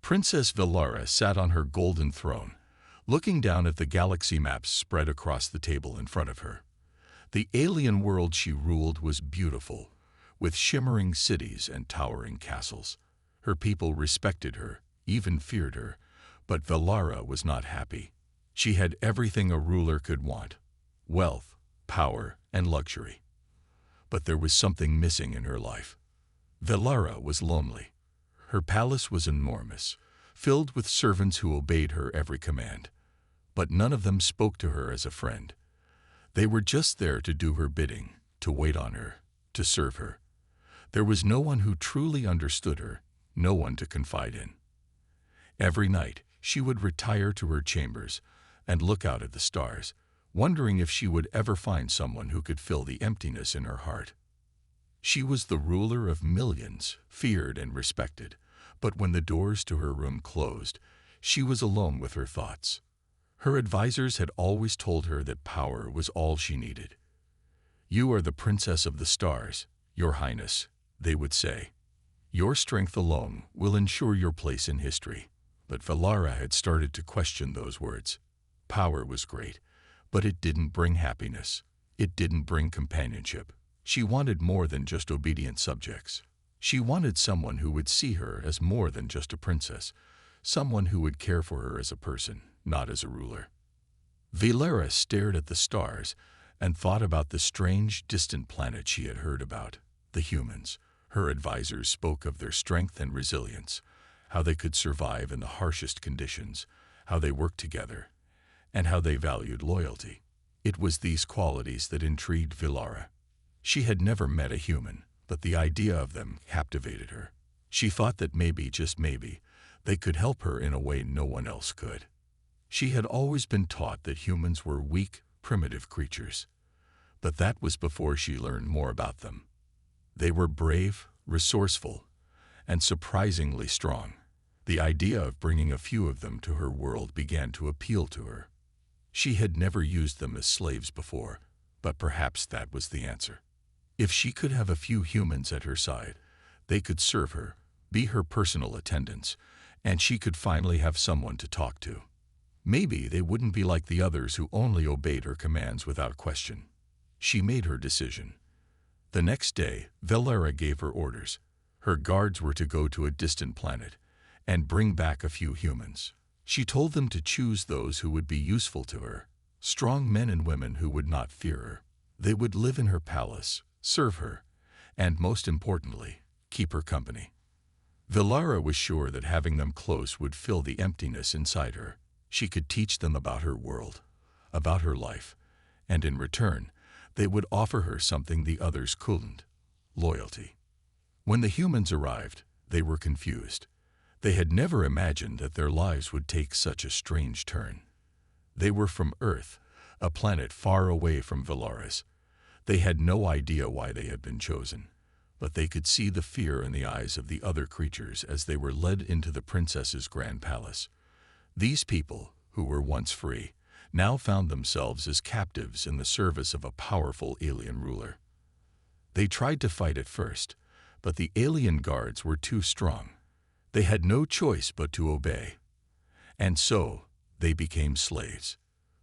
Princess Valara sat on her golden throne, looking down at the galaxy maps spread across the table in front of her. The alien world she ruled was beautiful, with shimmering cities and towering castles. Her people respected her, even feared her, but Valara was not happy. She had everything a ruler could want: wealth, power, and luxury. But there was something missing in her life. Valara was lonely. Her palace was enormous, filled with servants who obeyed her every command. But none of them spoke to her as a friend. They were just there to do her bidding, to wait on her, to serve her. There was no one who truly understood her, no one to confide in. Every night, she would retire to her chambers and look out at the stars, wondering if she would ever find someone who could fill the emptiness in her heart. She was the ruler of millions, feared and respected, but when the doors to her room closed, she was alone with her thoughts. Her advisors had always told her that power was all she needed. "You are the princess of the stars, Your Highness," they would say. "Your strength alone will ensure your place in history." But Valara had started to question those words. Power was great, but it didn't bring happiness. It didn't bring companionship. She wanted more than just obedient subjects. She wanted someone who would see her as more than just a princess, someone who would care for her as a person, not as a ruler. Valara stared at the stars and thought about the strange, distant planet she had heard about, the humans. Her advisors spoke of their strength and resilience, how they could survive in the harshest conditions, how they worked together, and how they valued loyalty. It was these qualities that intrigued Valara. She had never met a human, but the idea of them captivated her. She thought that maybe, just maybe, they could help her in a way no one else could. She had always been taught that humans were weak, primitive creatures. But that was before she learned more about them. They were brave, resourceful, and surprisingly strong. The idea of bringing a few of them to her world began to appeal to her. She had never used them as slaves before, but perhaps that was the answer. If she could have a few humans at her side, they could serve her, be her personal attendants, and she could finally have someone to talk to. Maybe they wouldn't be like the others who only obeyed her commands without question. She made her decision. The next day, Valara gave her orders. Her guards were to go to a distant planet and bring back a few humans. She told them to choose those who would be useful to her, strong men and women who would not fear her. They would live in her palace, serve her, and most importantly, keep her company. Valara was sure that having them close would fill the emptiness inside her. She could teach them about her world, about her life, and in return, they would offer her something the others couldn't: loyalty. When the humans arrived, they were confused. They had never imagined that their lives would take such a strange turn. They were from Earth, a planet far away from Valara's. They had no idea why they had been chosen, but they could see the fear in the eyes of the other creatures as they were led into the princess's grand palace. These people, who were once free, now found themselves as captives in the service of a powerful alien ruler. They tried to fight at first, but the alien guards were too strong. They had no choice but to obey. And so, they became slaves.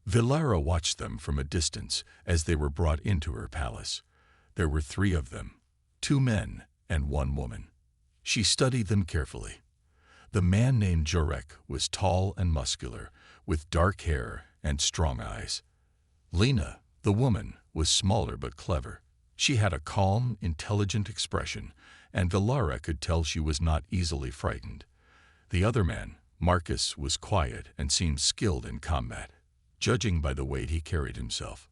Valara watched them from a distance as they were brought into her palace. There were 3 of them, 2 men and 1 woman. She studied them carefully. The man named Jorek was tall and muscular, with dark hair and strong eyes. Lena, the woman, was smaller but clever. She had a calm, intelligent expression, and Valara could tell she was not easily frightened. The other man, Marcus, was quiet and seemed skilled in combat, judging by the way he carried himself.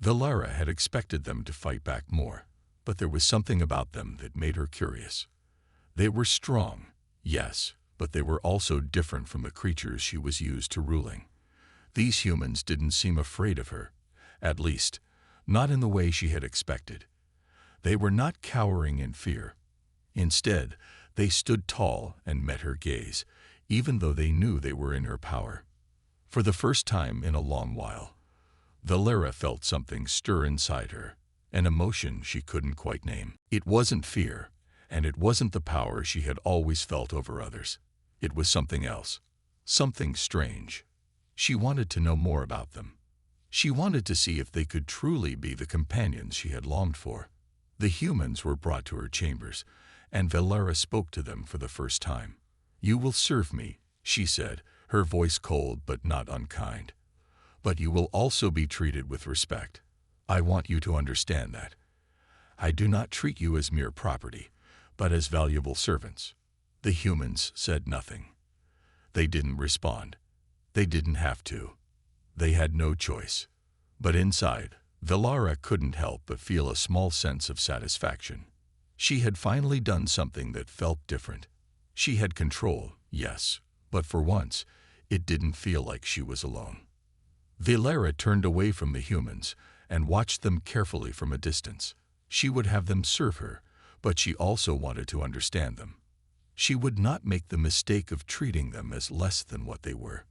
Valara had expected them to fight back more, but there was something about them that made her curious. They were strong, yes, but they were also different from the creatures she was used to ruling. These humans didn't seem afraid of her, at least, not in the way she had expected. They were not cowering in fear. Instead, they stood tall and met her gaze, even though they knew they were in her power. For the first time in a long while, Valara felt something stir inside her, an emotion she couldn't quite name. It wasn't fear, and it wasn't the power she had always felt over others. It was something else, something strange. She wanted to know more about them. She wanted to see if they could truly be the companions she had longed for. The humans were brought to her chambers, and Velara spoke to them for the first time. "You will serve me," she said, her voice cold but not unkind. "But you will also be treated with respect. I want you to understand that. I do not treat you as mere property, but as valuable servants." The humans said nothing. They didn't respond. They didn't have to. They had no choice. But inside, Velara couldn't help but feel a small sense of satisfaction. She had finally done something that felt different. She had control, yes, but for once, it didn't feel like she was alone. Velara turned away from the humans and watched them carefully from a distance. She would have them serve her, but she also wanted to understand them. She would not make the mistake of treating them as less than what they were.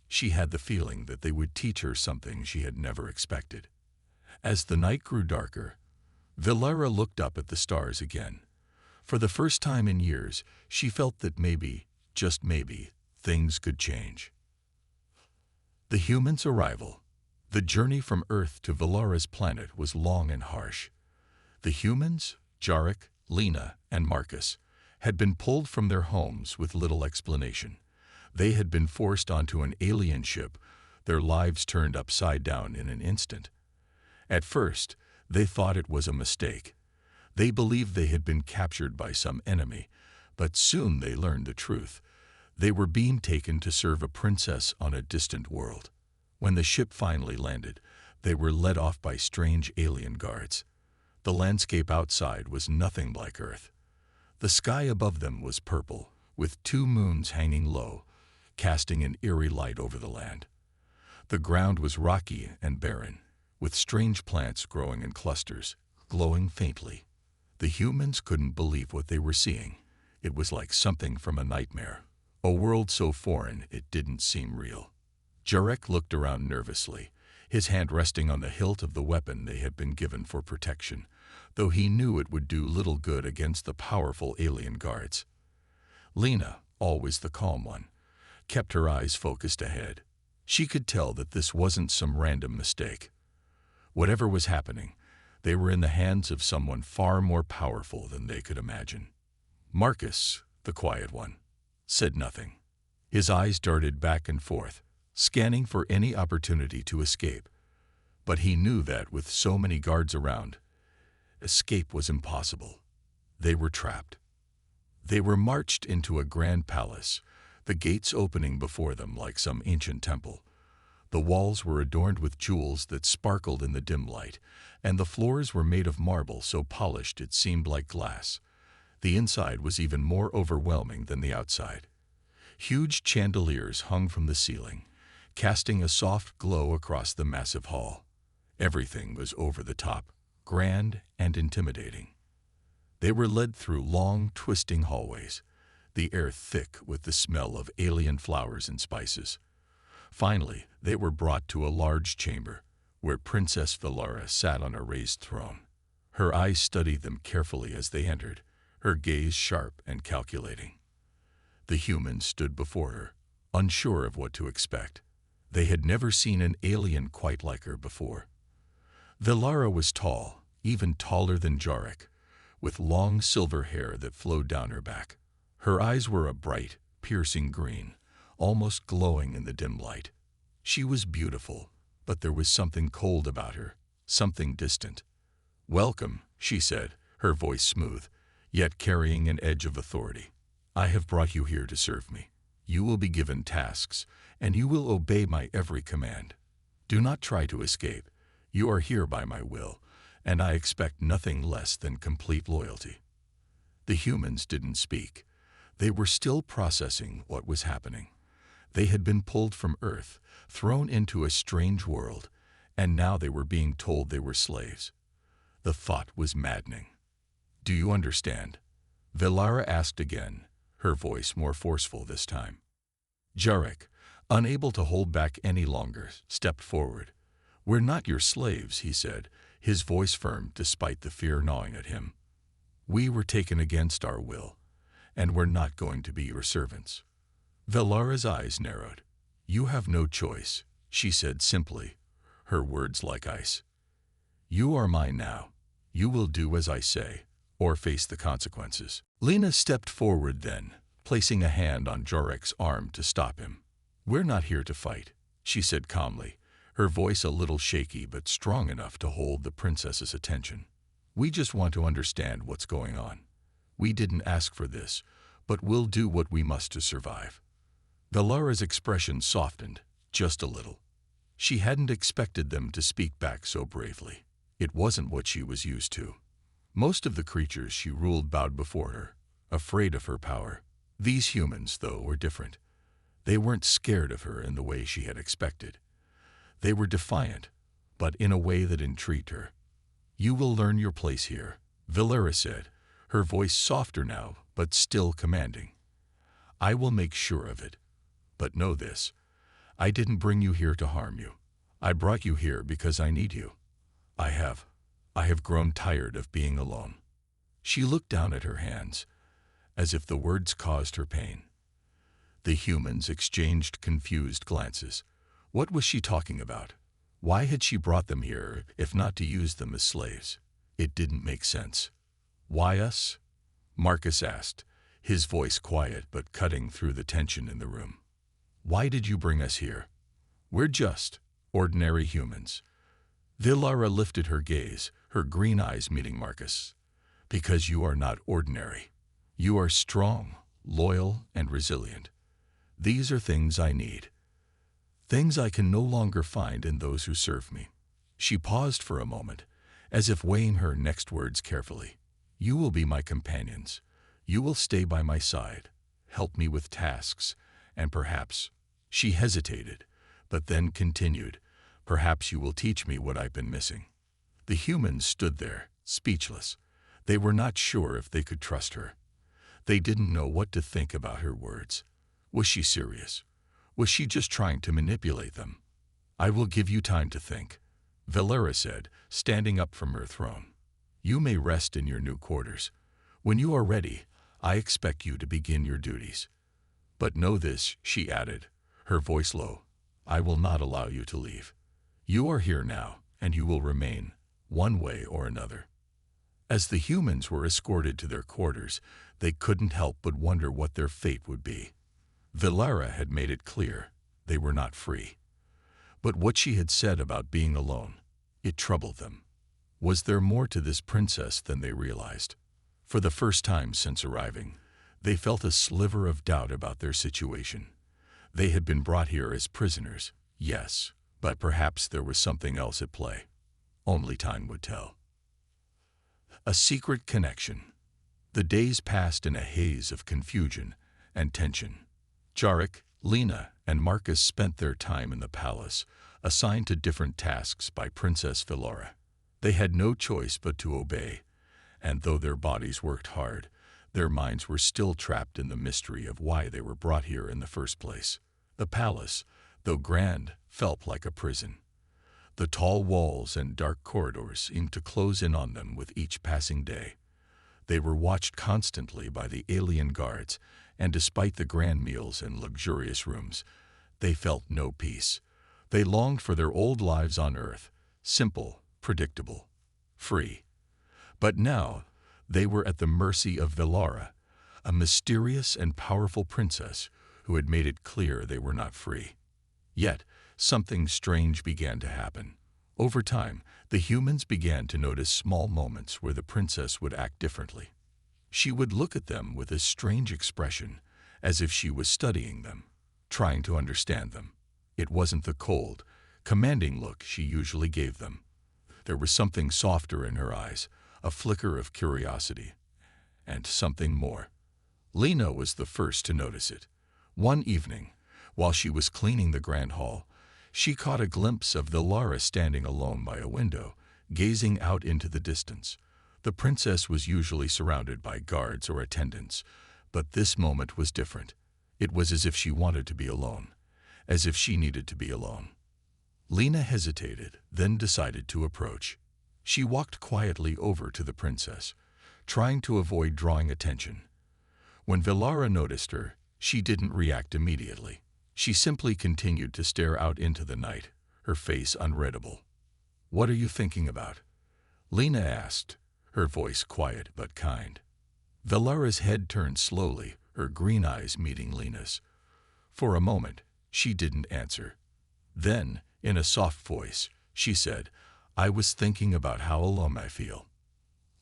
She had the feeling that they would teach her something she had never expected. As the night grew darker, Velara looked up at the stars again. For the first time in years, she felt that maybe, just maybe, things could change. The humans' arrival. The journey from Earth to Velara's planet was long and harsh. The humans, Jarek, Lena, and Marcus, had been pulled from their homes with little explanation. They had been forced onto an alien ship, their lives turned upside down in an instant. At first, they thought it was a mistake. They believed they had been captured by some enemy, but soon they learned the truth. They were being taken to serve a princess on a distant world. When the ship finally landed, they were led off by strange alien guards. The landscape outside was nothing like Earth. The sky above them was purple, with 2 moons hanging low, casting an eerie light over the land. The ground was rocky and barren, with strange plants growing in clusters, glowing faintly. The humans couldn't believe what they were seeing. It was like something from a nightmare, a world so foreign it didn't seem real. Jarek looked around nervously, his hand resting on the hilt of the weapon they had been given for protection, though he knew it would do little good against the powerful alien guards. Lena, always the calm one, kept her eyes focused ahead. She could tell that this wasn't some random mistake. Whatever was happening, they were in the hands of someone far more powerful than they could imagine. Marcus, the quiet one, said nothing. His eyes darted back and forth, scanning for any opportunity to escape. But he knew that with so many guards around, escape was impossible. They were trapped. They were marched into a grand palace, the gates opening before them like some ancient temple. The walls were adorned with jewels that sparkled in the dim light, and the floors were made of marble so polished it seemed like glass. The inside was even more overwhelming than the outside. Huge chandeliers hung from the ceiling, casting a soft glow across the massive hall. Everything was over the top, grand and intimidating. They were led through long, twisting hallways, the air thick with the smell of alien flowers and spices. Finally, they were brought to a large chamber, where Princess Velara sat on a raised throne. Her eyes studied them carefully as they entered, her gaze sharp and calculating. The humans stood before her, unsure of what to expect. They had never seen an alien quite like her before. Velara was tall, even taller than Jarek, with long silver hair that flowed down her back. Her eyes were a bright, piercing green, almost glowing in the dim light. She was beautiful, but there was something cold about her, something distant. "Welcome," she said, her voice smooth, yet carrying an edge of authority. "I have brought you here to serve me. You will be given tasks, and you will obey my every command. Do not try to escape. You are here by my will, and I expect nothing less than complete loyalty." The humans didn't speak. They were still processing what was happening. They had been pulled from Earth, thrown into a strange world, and now they were being told they were slaves. The thought was maddening. "Do you understand?" Velara asked again, her voice more forceful this time. Jarek, unable to hold back any longer, stepped forward. "We're not your slaves," he said, his voice firm despite the fear gnawing at him. "We were taken against our will, and we're not going to be your servants. Velara's eyes narrowed. "You have no choice," she said simply, her words like ice. "You are mine now. You will do as I say, or face the consequences." Lena stepped forward then, placing a hand on Jorek's arm to stop him. "We're not here to fight," she said calmly, her voice a little shaky but strong enough to hold the princess's attention. "We just want to understand what's going on. We didn't ask for this, but we'll do what we must to survive." Velara's expression softened, just a little. She hadn't expected them to speak back so bravely. It wasn't what she was used to. Most of the creatures she ruled bowed before her, afraid of her power. These humans, though, were different. They weren't scared of her in the way she had expected. They were defiant, but in a way that intrigued her. "You will learn your place here," Velara said, her voice softer now, but still commanding. "I will make sure of it. But know this, I didn't bring you here to harm you. I brought you here because I need you. I have grown tired of being alone." She looked down at her hands, as if the words caused her pain. The humans exchanged confused glances. What was she talking about? Why had she brought them here, if not to use them as slaves? It didn't make sense. "Why us?" Marcus asked, his voice quiet but cutting through the tension in the room. "Why did you bring us here? We're just ordinary humans." Velara lifted her gaze, her green eyes meeting Marcus. "Because you are not ordinary. You are strong, loyal, and resilient. These are things I need. Things I can no longer find in those who serve me." She paused for a moment, as if weighing her next words carefully. "You will be my companions. You will stay by my side, help me with tasks, and perhaps—" She hesitated, but then continued, "Perhaps you will teach me what I've been missing." The humans stood there, speechless. They were not sure if they could trust her. They didn't know what to think about her words. Was she serious? Was she just trying to manipulate them? "I will give you time to think," Velara said, standing up from her throne. "You may rest in your new quarters. When you are ready, I expect you to begin your duties. But know this," she added, her voice low, "I will not allow you to leave. You are here now, and you will remain, one way or another." As the humans were escorted to their quarters, they couldn't help but wonder what their fate would be. Velara had made it clear they were not free. But what she had said about being alone, it troubled them. Was there more to this princess than they realized? For the first time since arriving, they felt a sliver of doubt about their situation. They had been brought here as prisoners, yes, but perhaps there was something else at play. Only time would tell. A secret connection. The days passed in a haze of confusion and tension. Jarek, Lena, and Marcus spent their time in the palace, assigned to different tasks by Princess Velara. They had no choice but to obey, and though their bodies worked hard, their minds were still trapped in the mystery of why they were brought here in the first place. The palace, though grand, felt like a prison. The tall walls and dark corridors seemed to close in on them with each passing day. They were watched constantly by the alien guards, and despite the grand meals and luxurious rooms, they felt no peace. They longed for their old lives on Earth, simple, predictable, free. But now, they were at the mercy of Velara, a mysterious and powerful princess who had made it clear they were not free. Yet, something strange began to happen. Over time, the humans began to notice small moments where the princess would act differently. She would look at them with a strange expression, as if she was studying them, trying to understand them. It wasn't the cold, commanding look she usually gave them. There was something softer in her eyes, a flicker of curiosity, and something more. Lena was the first to notice it. One evening, while she was cleaning the grand hall, she caught a glimpse of Velara standing alone by a window, gazing out into the distance. The princess was usually surrounded by guards or attendants, but this moment was different. It was as if she wanted to be alone, as if she needed to be alone. Lena hesitated, then decided to approach. She walked quietly over to the princess, trying to avoid drawing attention. When Velara noticed her, She didn't react immediately. She simply continued to stare out into the night, her face unreadable. "What are you thinking about?" Lena asked, her voice quiet but kind. Valara's head turned slowly, her green eyes meeting Lena's. For a moment, she didn't answer. Then, in a soft voice, she said, "I was thinking about how alone I feel."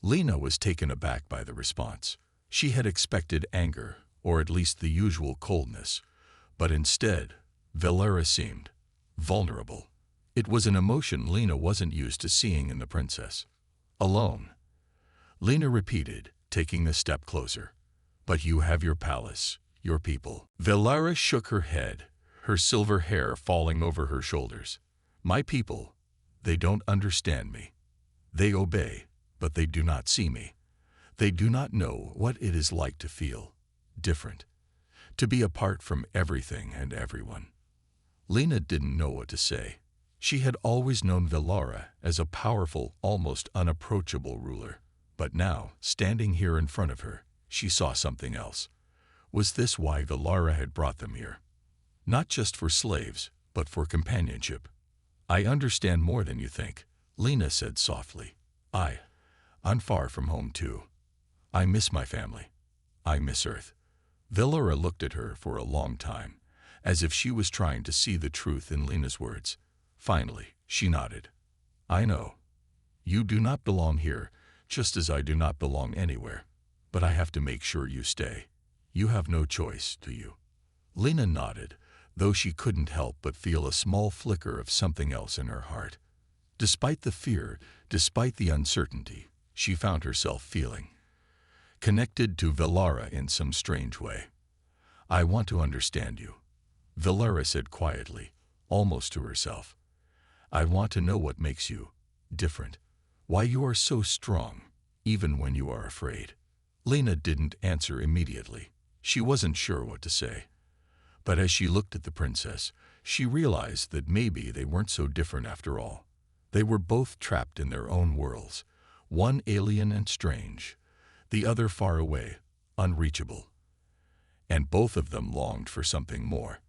Lena was taken aback by the response. She had expected anger, or at least the usual coldness, but instead, Valara seemed vulnerable. It was an emotion Lena wasn't used to seeing in the princess. "Alone," Lena repeated, taking a step closer. "But you have your palace, your people." Valara shook her head, her silver hair falling over her shoulders. "My people, they don't understand me. They obey, but they do not see me. They do not know what it is like to feel different, to be apart from everything and everyone." Lena didn't know what to say. She had always known Valara as a powerful, almost unapproachable ruler. But now, standing here in front of her, she saw something else. Was this why Valara had brought them here? Not just for slaves, but for companionship. "I understand more than you think," Lena said softly. I'm far from home too. I miss my family. I miss Earth." Valara looked at her for a long time, as if she was trying to see the truth in Lena's words. Finally, she nodded. "I know. You do not belong here, just as I do not belong anywhere. But I have to make sure you stay. You have no choice, do you?" Lena nodded, though she couldn't help but feel a small flicker of something else in her heart. Despite the fear, despite the uncertainty, she found herself feeling connected to Valara in some strange way. "I want to understand you," Valara said quietly, almost to herself. "I want to know what makes you different, why you are so strong, even when you are afraid." Lena didn't answer immediately. She wasn't sure what to say. But as she looked at the princess, she realized that maybe they weren't so different after all. They were both trapped in their own worlds, one alien and strange, the other far away, unreachable. And both of them longed for something more.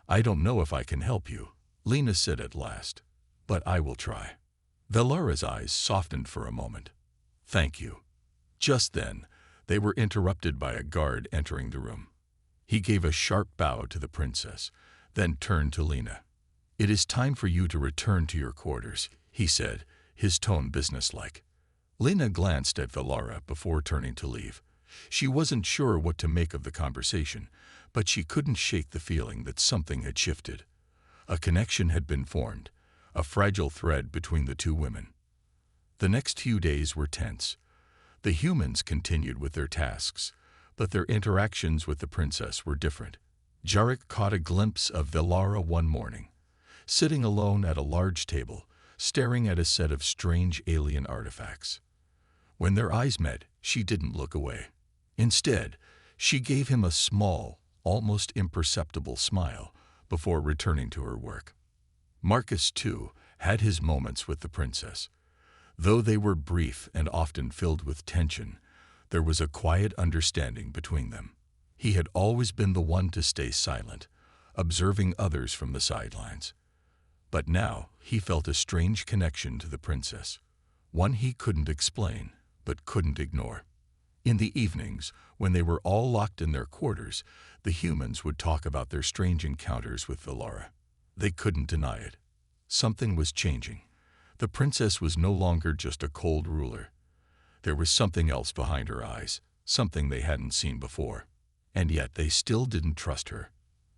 "I don't know if I can help you," Lena said at last, "but I will try." Valara's eyes softened for a moment. "Thank you." Just then, they were interrupted by a guard entering the room. He gave a sharp bow to the princess, then turned to Lena. "It is time for you to return to your quarters," he said, his tone businesslike. Lena glanced at Valara before turning to leave. She wasn't sure what to make of the conversation, but she couldn't shake the feeling that something had shifted. A connection had been formed, a fragile thread between the two women. The next few days were tense. The humans continued with their tasks, but their interactions with the princess were different. Jarek caught a glimpse of Valara one morning, sitting alone at a large table, staring at a set of strange alien artifacts. When their eyes met, she didn't look away. Instead, she gave him a small, almost imperceptible smile before returning to her work. Marcus, too, had his moments with the princess. Though they were brief and often filled with tension, there was a quiet understanding between them. He had always been the one to stay silent, observing others from the sidelines. But now he felt a strange connection to the princess, one he couldn't explain, but couldn't ignore. In the evenings, when they were all locked in their quarters, the humans would talk about their strange encounters with Valara. They couldn't deny it. Something was changing. The princess was no longer just a cold ruler. There was something else behind her eyes, something they hadn't seen before. And yet they still didn't trust her.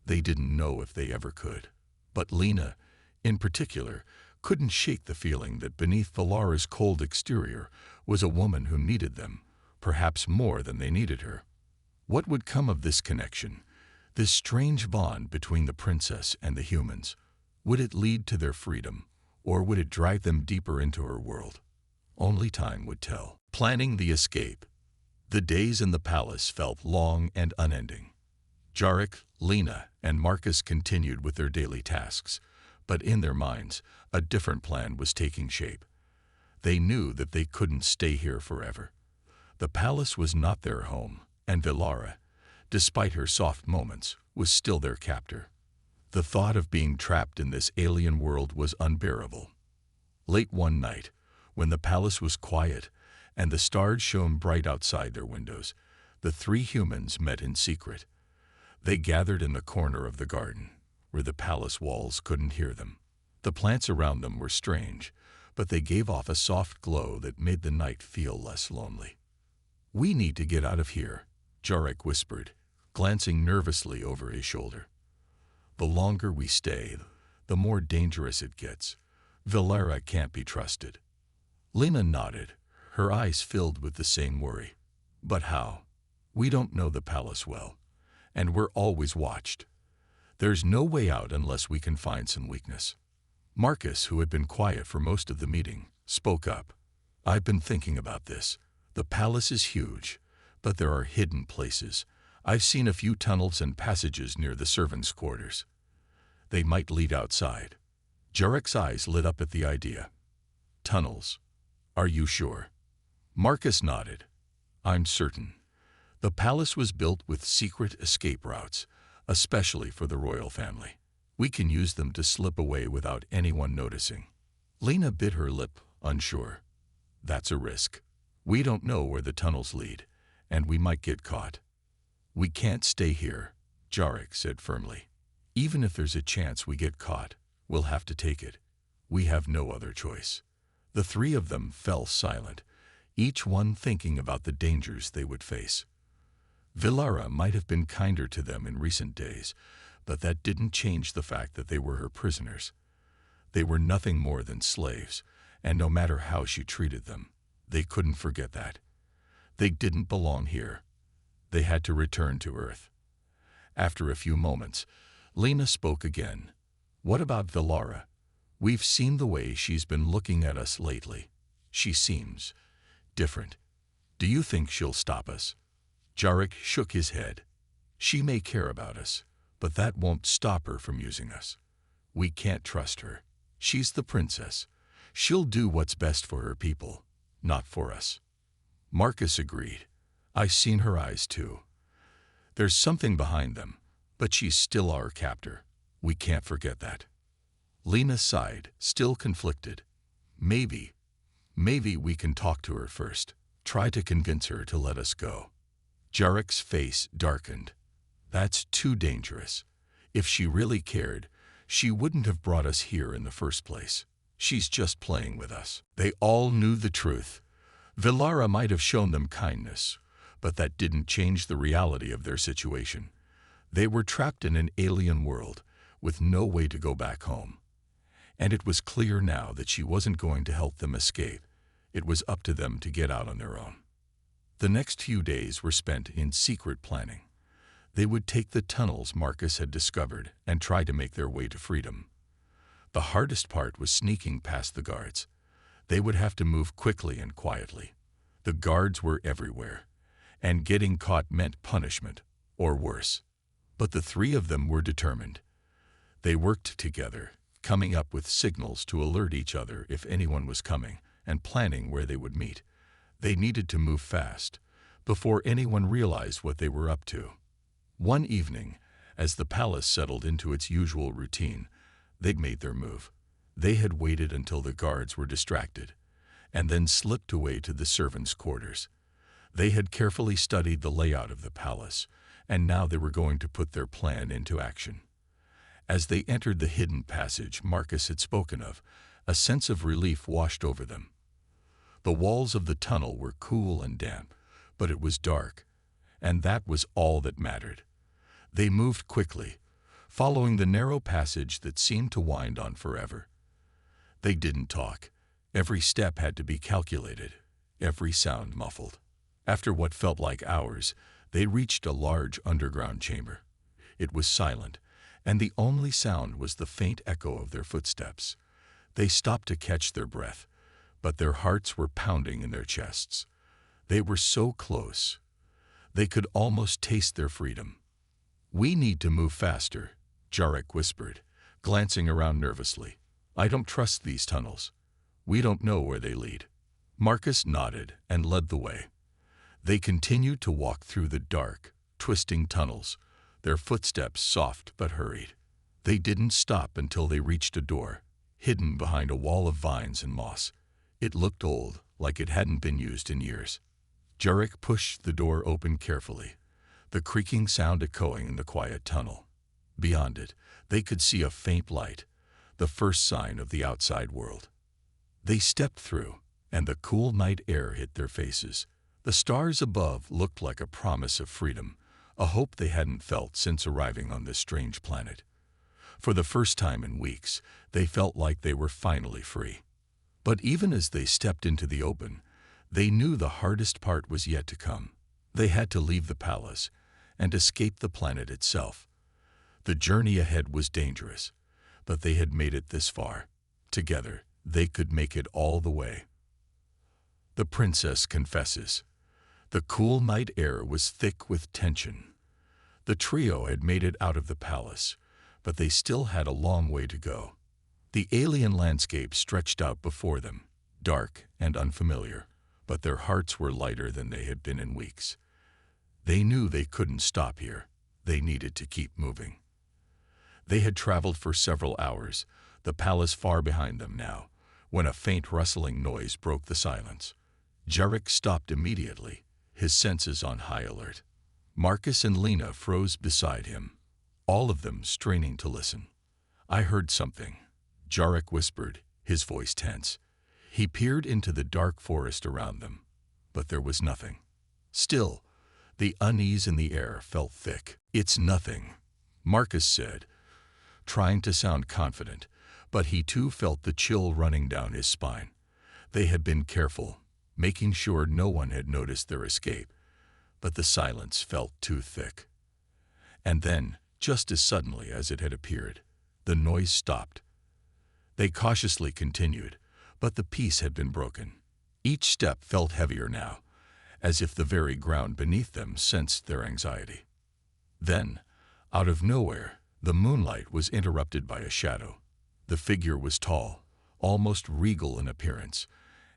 They didn't know if they ever could. But Lena, in particular, couldn't shake the feeling that beneath Valara's cold exterior was a woman who needed them, perhaps more than they needed her. What would come of this connection, this strange bond between the princess and the humans? Would it lead to their freedom, or would it drive them deeper into her world? Only time would tell. Planning the escape. The days in the palace felt long and unending. Jarek, Lena, and Marcus continued with their daily tasks, but in their minds, a different plan was taking shape. They knew that they couldn't stay here forever. The palace was not their home, and Valara, despite her soft moments, was still their captor. The thought of being trapped in this alien world was unbearable. Late one night, when the palace was quiet and the stars shone bright outside their windows, the three humans met in secret. They gathered in the corner of the garden, where the palace walls couldn't hear them. The plants around them were strange, but they gave off a soft glow that made the night feel less lonely. "We need to get out of here," Jarek whispered, glancing nervously over his shoulder. "The longer we stay, the more dangerous it gets. Valara can't be trusted." Lena nodded, her eyes filled with the same worry. "But how? We don't know the palace well, and we're always watched. There's no way out unless we can find some weakness." Marcus, who had been quiet for most of the meeting, spoke up. "I've been thinking about this. The palace is huge, but there are hidden places. I've seen a few tunnels and passages near the servants' quarters. They might lead outside." Jarek's eyes lit up at the idea. "Tunnels? Are you sure?" Marcus nodded. "I'm certain. The palace was built with secret escape routes, especially for the royal family. We can use them to slip away without anyone noticing." Lena bit her lip, unsure. "That's a risk. We don't know where the tunnels lead, and we might get caught." "We can't stay here," Jarek said firmly. "Even if there's a chance we get caught, we'll have to take it. We have no other choice." The three of them fell silent, each one thinking about the dangers they would face. Valara might have been kinder to them in recent days, but that didn't change the fact that they were her prisoners. They were nothing more than slaves, and no matter how she treated them, they couldn't forget that. They didn't belong here. They had to return to Earth. After a few moments, Lena spoke again. "What about Valara? We've seen the way she's been looking at us lately. She seems different. Do you think she'll stop us?" Jarek shook his head. "She may care about us, but that won't stop her from using us. We can't trust her. She's the princess. She'll do what's best for her people, not for us." Marcus agreed. "I've seen her eyes too. There's something behind them, but she's still our captor. We can't forget that." Lena sighed, still conflicted. Maybe we can talk to her first. Try to convince her to let us go." Jarek's face darkened. "That's too dangerous. If she really cared, she wouldn't have brought us here in the first place. She's just playing with us." They all knew the truth. Valara might have shown them kindness, but that didn't change the reality of their situation. They were trapped in an alien world, with no way to go back home. And it was clear now that she wasn't going to help them escape. It was up to them to get out on their own. The next few days were spent in secret planning. They would take the tunnels Marcus had discovered and try to make their way to freedom. The hardest part was sneaking past the guards. They would have to move quickly and quietly. The guards were everywhere, and getting caught meant punishment, or worse. But the three of them were determined. They worked together, coming up with signals to alert each other if anyone was coming, and planning where they would meet. They needed to move fast, before anyone realized what they were up to. One evening, as the palace settled into its usual routine, they'd made their move. They had waited until the guards were distracted, and then slipped away to the servants' quarters. They had carefully studied the layout of the palace, and now they were going to put their plan into action. As they entered the hidden passage Marcus had spoken of, a sense of relief washed over them. The walls of the tunnel were cool and damp, but it was dark, and that was all that mattered. They moved quickly, following the narrow passage that seemed to wind on forever. They didn't talk. Every step had to be calculated, every sound muffled. After what felt like hours, they reached a large underground chamber. It was silent, and the only sound was the faint echo of their footsteps. They stopped to catch their breath, but their hearts were pounding in their chests. They were so close. They could almost taste their freedom. "We need to move faster," Jarek whispered, glancing around nervously. "I don't trust these tunnels. We don't know where they lead." Marcus nodded and led the way. They continued to walk through the dark, twisting tunnels, their footsteps soft but hurried. They didn't stop until they reached a door, hidden behind a wall of vines and moss. It looked old, like it hadn't been used in years. Jarek pushed the door open carefully, the creaking sound echoing in the quiet tunnel. Beyond it, they could see a faint light, the first sign of the outside world. They stepped through, and the cool night air hit their faces. The stars above looked like a promise of freedom, a hope they hadn't felt since arriving on this strange planet. For the first time in weeks, they felt like they were finally free. But even as they stepped into the open, they knew the hardest part was yet to come. They had to leave the palace and escape the planet itself. The journey ahead was dangerous, but they had made it this far. Together, they could make it all the way. The princess confesses. The cool night air was thick with tension. The trio had made it out of the palace, but they still had a long way to go. The alien landscape stretched out before them, dark and unfamiliar, but their hearts were lighter than they had been in weeks. They knew they couldn't stop here. They needed to keep moving. They had traveled for several hours, the palace far behind them now, when a faint rustling noise broke the silence. Jarek stopped immediately, his senses on high alert. Marcus and Lena froze beside him, all of them straining to listen. "I heard something," Jarek whispered, his voice tense. He peered into the dark forest around them, but there was nothing. Still, the unease in the air felt thick. "It's nothing," Marcus said, trying to sound confident, but he too felt the chill running down his spine. They had been careful, making sure no one had noticed their escape, but the silence felt too thick. And then, just as suddenly as it had appeared, the noise stopped. They cautiously continued, but the peace had been broken. Each step felt heavier now, as if the very ground beneath them sensed their anxiety. Then, out of nowhere, the moonlight was interrupted by a shadow. The figure was tall, almost regal in appearance,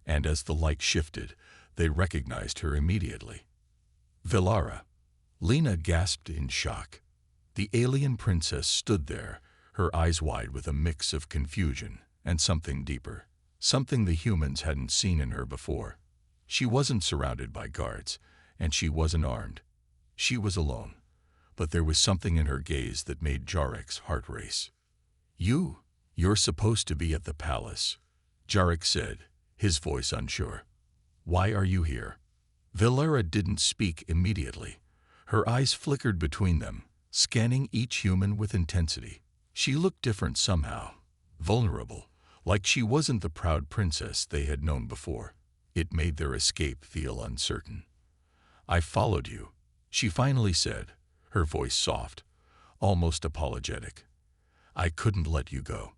and as the light shifted, they recognized her immediately. Villara. Lena gasped in shock. The alien princess stood there, her eyes wide with a mix of confusion and something deeper, something the humans hadn't seen in her before. She wasn't surrounded by guards, and she wasn't armed. She was alone, but there was something in her gaze that made Jarek's heart race. You're supposed to be at the palace," Jarek said, his voice unsure. "Why are you here?" Villara didn't speak immediately. Her eyes flickered between them, scanning each human with intensity. She looked different somehow, vulnerable, like she wasn't the proud princess they had known before. It made their escape feel uncertain. "I followed you," she finally said, her voice soft, almost apologetic. "I couldn't let you go."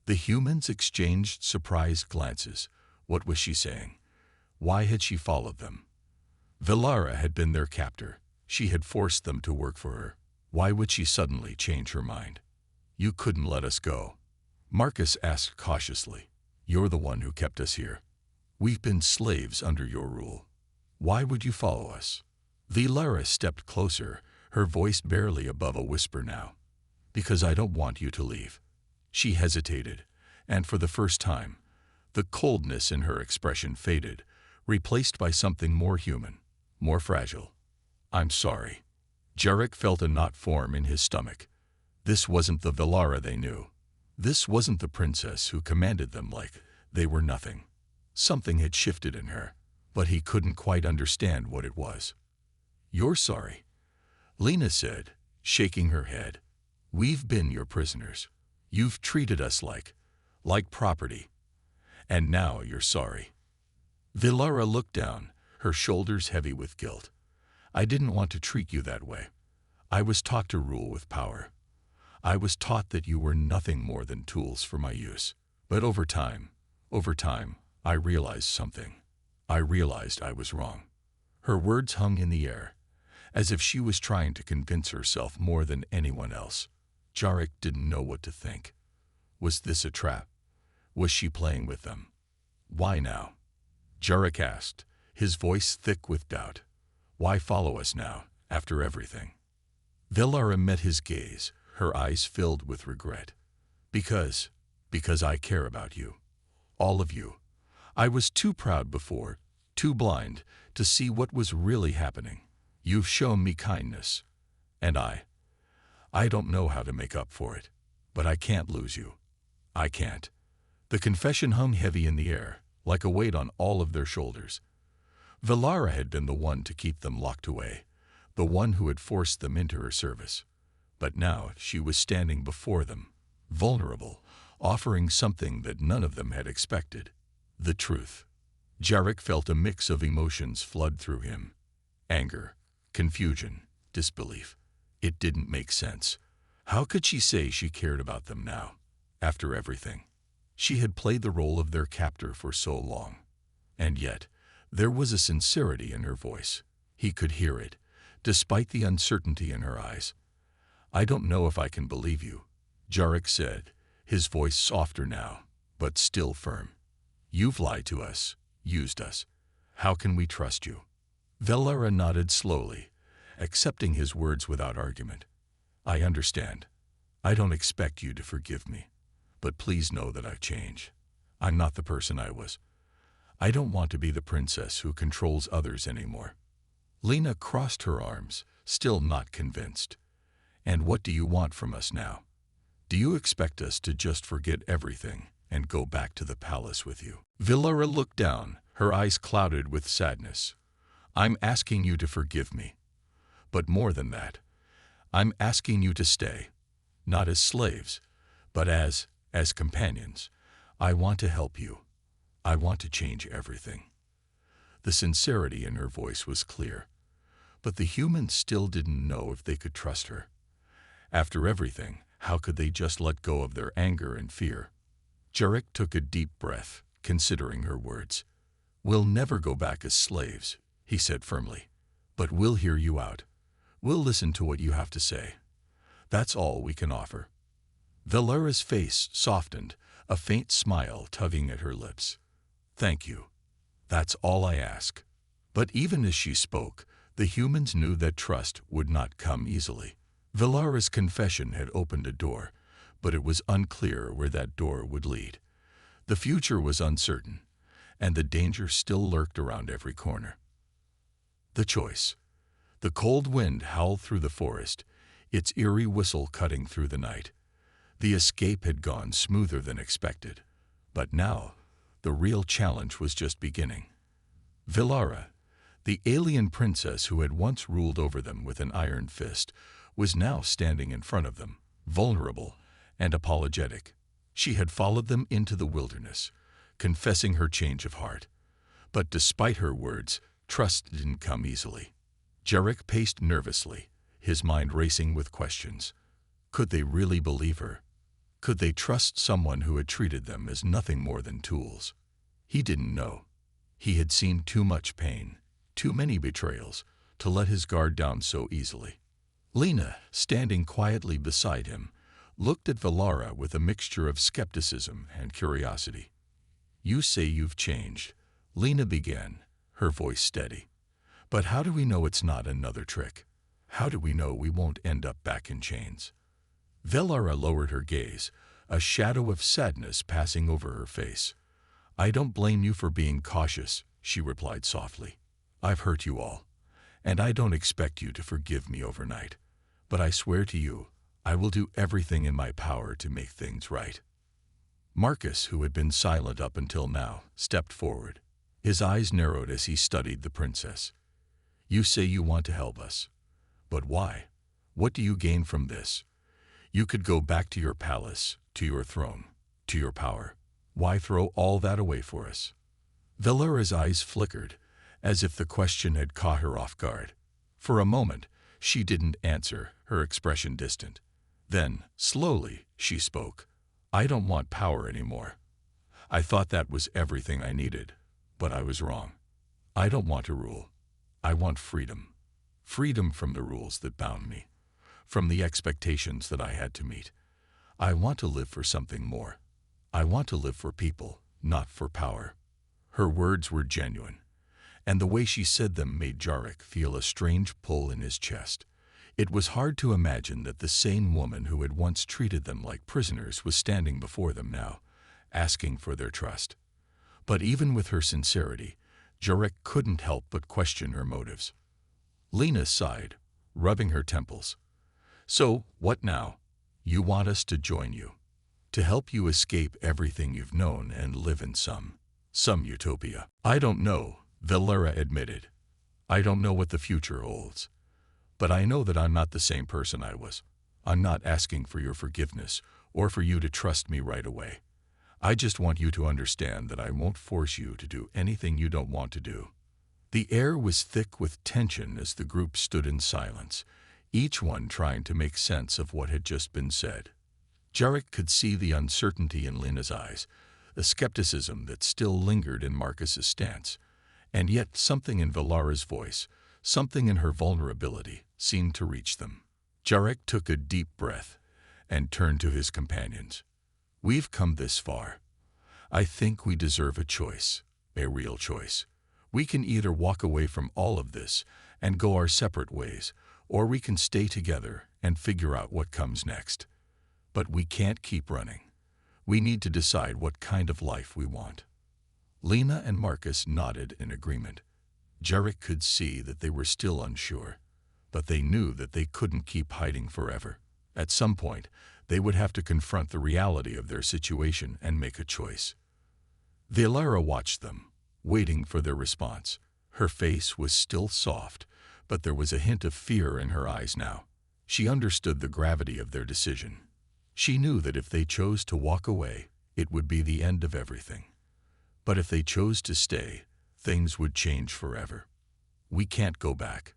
The humans exchanged surprised glances. What was she saying? Why had she followed them? Villara had been their captor. She had forced them to work for her. Why would she suddenly change her mind? "You couldn't let us go," Marcus asked cautiously. "You're the one who kept us here. We've been slaves under your rule. Why would you follow us?" Villara stepped closer, her voice barely above a whisper now. "Because I don't want you to leave." She hesitated, and for the first time, the coldness in her expression faded, replaced by something more human, more fragile. "I'm sorry." Jarek felt a knot form in his stomach. This wasn't the Villara they knew. This wasn't the princess who commanded them like they were nothing. Something had shifted in her, but he couldn't quite understand what it was. "You're sorry," Lena said, shaking her head. "We've been your prisoners. You've treated us like property. And now you're sorry." Villara looked down, her shoulders heavy with guilt. "I didn't want to treat you that way. I was taught to rule with power. I was taught that you were nothing more than tools for my use. But over time, I realized something. I realized I was wrong." Her words hung in the air, as if she was trying to convince herself more than anyone else. Jarek didn't know what to think. Was this a trap? Was she playing with them? "Why now?" Jarek asked, his voice thick with doubt. "Why follow us now? After everything. Velara met his gaze, her eyes filled with regret. Because I care about you. All of you. I was too proud before, too blind, to see what was really happening. You've shown me kindness. And I don't know how to make up for it. But I can't lose you. I can't. The confession hung heavy in the air, like a weight on all of their shoulders. Velara had been the one to keep them locked away, the one who had forced them into her service. But now she was standing before them, vulnerable, offering something that none of them had expected. The truth. Jarek felt a mix of emotions flood through him. Anger, confusion, disbelief. It didn't make sense. How could she say she cared about them now, after everything? She had played the role of their captor for so long. And yet, there was a sincerity in her voice. He could hear it, despite the uncertainty in her eyes. I don't know if I can believe you, Jarek said, his voice softer now, but still firm. You've lied to us, used us. How can we trust you? Velara nodded slowly, accepting his words without argument. I understand. I don't expect you to forgive me. But please know that I've changed. I'm not the person I was. I don't want to be the princess who controls others anymore. Lena crossed her arms, still not convinced. And what do you want from us now? Do you expect us to just forget everything and go back to the palace with you? Velara looked down, her eyes clouded with sadness. I'm asking you to forgive me. But more than that, I'm asking you to stay, not as slaves, but as companions. I want to help you. I want to change everything. The sincerity in her voice was clear, but the humans still didn't know if they could trust her. After everything, how could they just let go of their anger and fear? Jarek took a deep breath, considering her words. We'll never go back as slaves, he said firmly, but we'll hear you out. We'll listen to what you have to say. That's all we can offer. Velara's face softened, a faint smile tugging at her lips. Thank you. That's all I ask. But even as she spoke, the humans knew that trust would not come easily. Velara's confession had opened a door, but it was unclear where that door would lead. The future was uncertain, and the danger still lurked around every corner. The choice. The cold wind howled through the forest, its eerie whistle cutting through the night. The escape had gone smoother than expected, but now the real challenge was just beginning. Velara, the alien princess who had once ruled over them with an iron fist, was now standing in front of them, vulnerable and apologetic. She had followed them into the wilderness, confessing her change of heart. But despite her words, trust didn't come easily. Jarek paced nervously, his mind racing with questions. Could they really believe her? Could they trust someone who had treated them as nothing more than tools? He didn't know. He had seen too much pain, too many betrayals, to let his guard down so easily. Lena, standing quietly beside him, looked at Velara with a mixture of skepticism and curiosity. You say you've changed, Lena began, her voice steady. But how do we know it's not another trick? How do we know we won't end up back in chains? Velara lowered her gaze, a shadow of sadness passing over her face. I don't blame you for being cautious, she replied softly. I've hurt you all, and I don't expect you to forgive me overnight. But I swear to you, I will do everything in my power to make things right. Marcus, who had been silent up until now, stepped forward. His eyes narrowed as he studied the princess. You say you want to help us. But why? What do you gain from this? You could go back to your palace, to your throne, to your power. Why throw all that away for us? Velara's eyes flickered, as if the question had caught her off guard. For a moment, she didn't answer, her expression distant. Then, slowly, she spoke. I don't want power anymore. I thought that was everything I needed, but I was wrong. I don't want to rule. I want freedom. Freedom from the rules that bound me, from the expectations that I had to meet. I want to live for something more. I want to live for people, not for power. Her words were genuine, and the way she said them made Jarek feel a strange pull in his chest. It was hard to imagine that the same woman who had once treated them like prisoners was standing before them now, asking for their trust. But even with her sincerity, Jarek couldn't help but question her motives. Lena sighed, rubbing her temples. "So, what now? You want us to join you, to help you escape everything you've known and live in some utopia." "I don't know," Valera admitted. "I don't know what the future holds. But I know that I'm not the same person I was. I'm not asking for your forgiveness or for you to trust me right away. I just want you to understand that I won't force you to do anything you don't want to do." The air was thick with tension as the group stood in silence, each one trying to make sense of what had just been said. Jarek could see the uncertainty in Lena's eyes, the skepticism that still lingered in Marcus's stance, and yet something in Valara's voice, something in her vulnerability, seemed to reach them. Jarek took a deep breath and turned to his companions. "We've come this far. I think we deserve a choice, a real choice. We can either walk away from all of this and go our separate ways, or we can stay together and figure out what comes next. But we can't keep running. We need to decide what kind of life we want." Lena and Marcus nodded in agreement. Jarek could see that they were still unsure, but they knew that they couldn't keep hiding forever. At some point, they would have to confront the reality of their situation and make a choice. Valera watched them, waiting for their response. Her face was still soft, but there was a hint of fear in her eyes now. She understood the gravity of their decision. She knew that if they chose to walk away, it would be the end of everything. But if they chose to stay, things would change forever. "We can't go back,"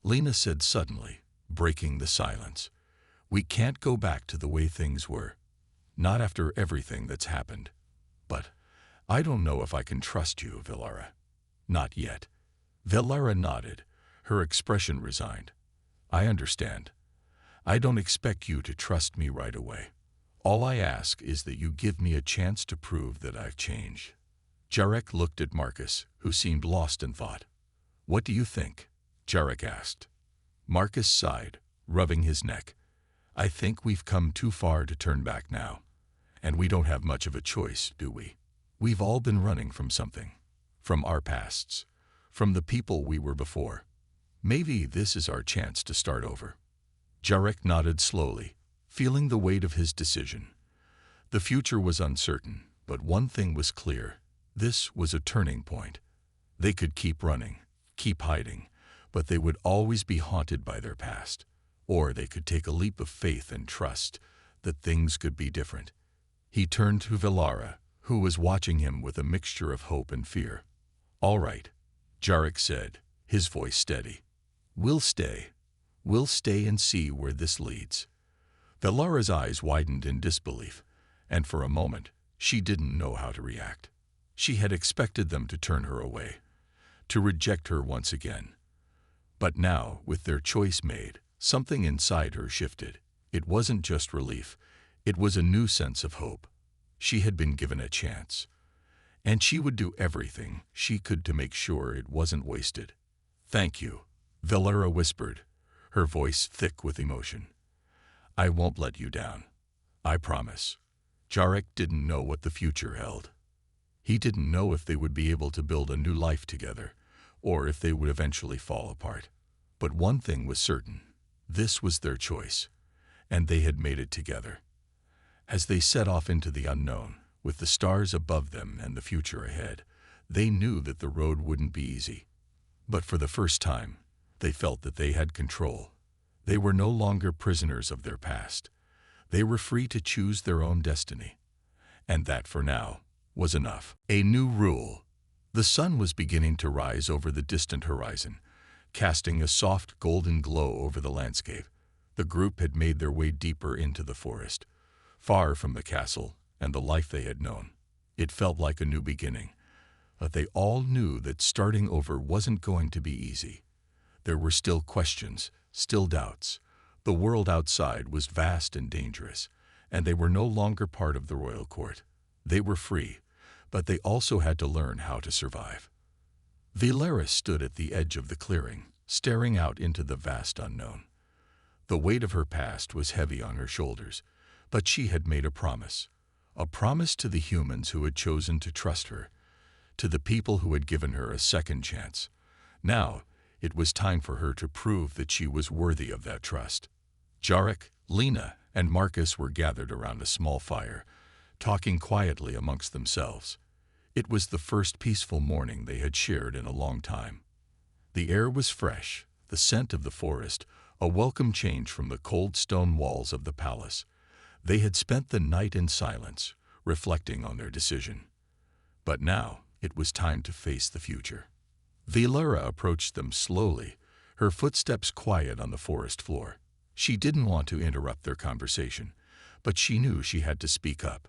Lena said suddenly, breaking the silence. "We can't go back to the way things were. Not after everything that's happened. But I don't know if I can trust you, Valera." "Not yet." Valera nodded, her expression resigned. "I understand. I don't expect you to trust me right away. All I ask is that you give me a chance to prove that I've changed." Jarek looked at Marcus, who seemed lost in thought. "What do you think?" Jarek asked. Marcus sighed, rubbing his neck. "I think we've come too far to turn back now. And we don't have much of a choice, do we? We've all been running from something. From our pasts. From the people we were before. Maybe this is our chance to start over." Jarek nodded slowly, feeling the weight of his decision. The future was uncertain, but one thing was clear. This was a turning point. They could keep running, keep hiding, but they would always be haunted by their past. Or they could take a leap of faith and trust that things could be different. He turned to Valera, who was watching him with a mixture of hope and fear. "All right," Jarek said, his voice steady. "We'll stay. We'll stay and see where this leads." Valera's eyes widened in disbelief, and for a moment, she didn't know how to react. She had expected them to turn her away, to reject her once again. But now, with their choice made, something inside her shifted. It wasn't just relief. It was a new sense of hope. She had been given a chance. And she would do everything she could to make sure it wasn't wasted. "Thank you," Valera whispered, her voice thick with emotion. "I won't let you down. I promise." Jarek didn't know what the future held. He didn't know if they would be able to build a new life together, or if they would eventually fall apart. But one thing was certain. This was their choice, and they had made it together. As they set off into the unknown, with the stars above them and the future ahead, they knew that the road wouldn't be easy. But for the first time, they felt that they had control. They were no longer prisoners of their past. They were free to choose their own destiny. And that, for now, was enough. A new rule. The sun was beginning to rise over the distant horizon, casting a soft golden glow over the landscape. The group had made their way deeper into the forest, far from the castle and the life they had known. It felt like a new beginning, but they all knew that starting over wasn't going to be easy. There were still questions, still doubts. The world outside was vast and dangerous, and they were no longer part of the royal court. They were free, but they also had to learn how to survive. Valera stood at the edge of the clearing, staring out into the vast unknown. The weight of her past was heavy on her shoulders, but she had made a promise to the humans who had chosen to trust her, to the people who had given her a second chance. Now, it was time for her to prove that she was worthy of that trust. Jarek, Lena, and Marcus were gathered around a small fire, talking quietly amongst themselves. It was the first peaceful morning they had shared in a long time. The air was fresh, the scent of the forest, a welcome change from the cold stone walls of the palace. They had spent the night in silence, reflecting on their decision. But now, it was time to face the future. Valera approached them slowly, her footsteps quiet on the forest floor. She didn't want to interrupt their conversation, but she knew she had to speak up.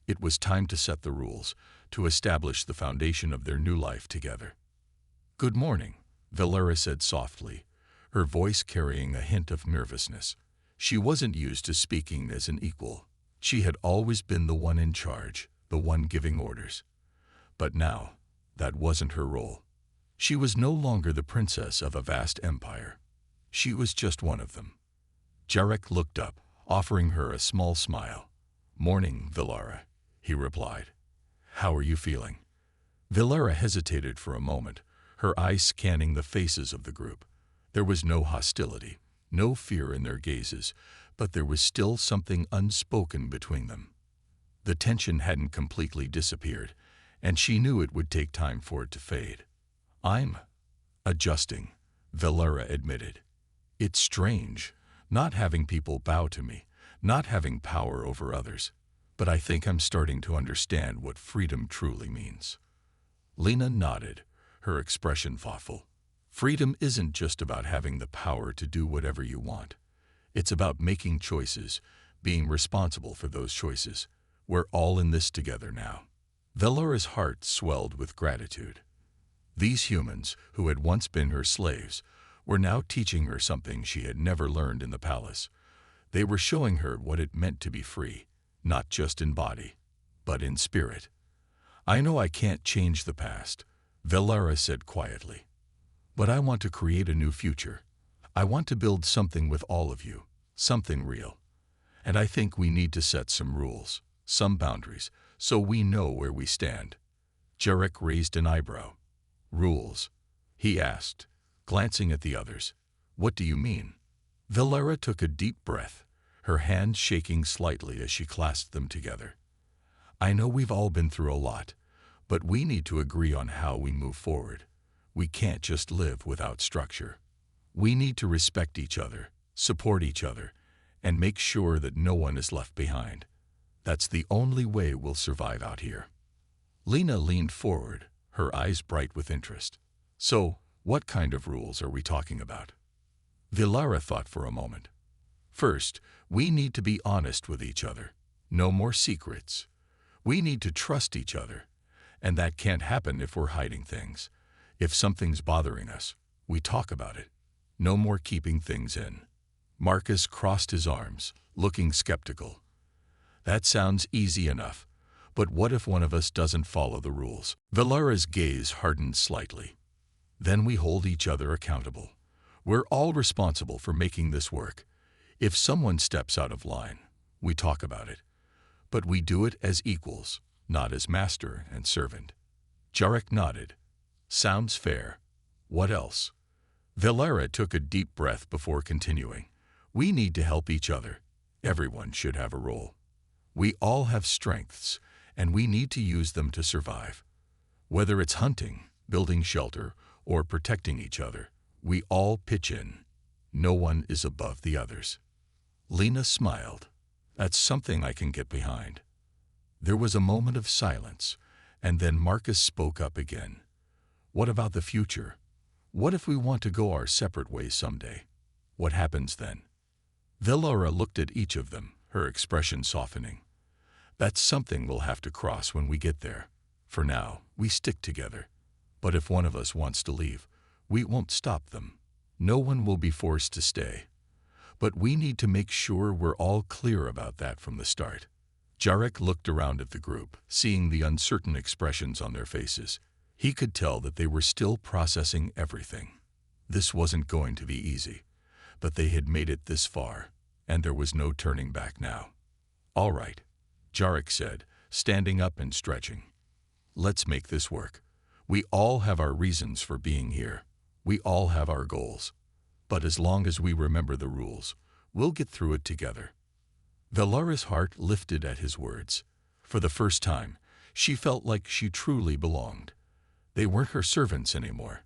It was time to set the rules, to establish the foundation of their new life together. "Good morning," Valera said softly, her voice carrying a hint of nervousness. She wasn't used to speaking as an equal. She had always been the one in charge, the one giving orders. But now, that wasn't her role. She was no longer the princess of a vast empire. She was just one of them. Jarek looked up, offering her a small smile. "Morning, Valera," he replied. "How are you feeling?" Valera hesitated for a moment, her eyes scanning the faces of the group. There was no hostility, no fear in their gazes, but there was still something unspoken between them. The tension hadn't completely disappeared, and she knew it would take time for it to fade. "I'm adjusting," Valera admitted. "It's strange, not having people bow to me, not having power over others, but I think I'm starting to understand what freedom truly means." Lena nodded, her expression thoughtful. "Freedom isn't just about having the power to do whatever you want. It's about making choices, being responsible for those choices. We're all in this together now." Valera's heart swelled with gratitude. These humans, who had once been her slaves, were now teaching her something she had never learned in the palace. They were showing her what it meant to be free, not just in body, but in spirit. "I know I can't change the past," Valera said quietly, "but I want to create a new future. I want to build something with all of you, something real. And I think we need to set some rules, some boundaries, so we know where we stand." Jarek raised an eyebrow. "Rules?" he asked, glancing at the others. "What do you mean?" Valera took a deep breath, her hands shaking slightly as she clasped them together. "I know we've all been through a lot, but we need to agree on how we move forward. We can't just live without structure. We need to respect each other, support each other, and make sure that no one is left behind. That's the only way we'll survive out here." Lena leaned forward, her eyes bright with interest. "So, what kind of rules are we talking about?" Valera thought for a moment. "First, we need to be honest with each other. No more secrets. We need to trust each other. And that can't happen if we're hiding things. If something's bothering us, we talk about it. No more keeping things in." Marcus crossed his arms, looking skeptical. "That sounds easy enough, but what if one of us doesn't follow the rules?" Valera's gaze hardened slightly. "Then we hold each other accountable. We're all responsible for making this work. If someone steps out of line, we talk about it. But we do it as equals, not as master and servant." Jarek nodded. "Sounds fair. What else?" Valera took a deep breath before continuing. "We need to help each other. Everyone should have a role. We all have strengths, and we need to use them to survive. Whether it's hunting, building shelter, or protecting each other, we all pitch in. No one is above the others." Lena smiled. "That's something I can get behind." There was a moment of silence, and then Marcus spoke up again. "What about the future? What if we want to go our separate ways someday? What happens then?" Valera looked at each of them, her expression softening. "That's something we'll have to cross when we get there. For now, we stick together. But if one of us wants to leave, we won't stop them. No one will be forced to stay. But we need to make sure we're all clear about that from the start." Jarek looked around at the group, seeing the uncertain expressions on their faces. He could tell that they were still processing everything. This wasn't going to be easy, but they had made it this far, and there was no turning back now. "All right," Jarek said, standing up and stretching. "Let's make this work. We all have our reasons for being here. We all have our goals. But as long as we remember the rules, we'll get through it together." Valara's heart lifted at his words. For the first time, she felt like she truly belonged. They weren't her servants anymore.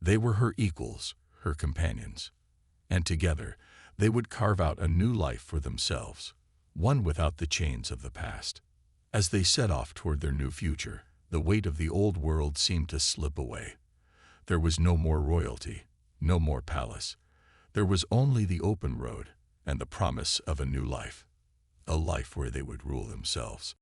They were her equals, her companions. And together, they would carve out a new life for themselves, one without the chains of the past. As they set off toward their new future, the weight of the old world seemed to slip away. There was no more royalty, no more palace. There was only the open road and the promise of a new life, a life where they would rule themselves.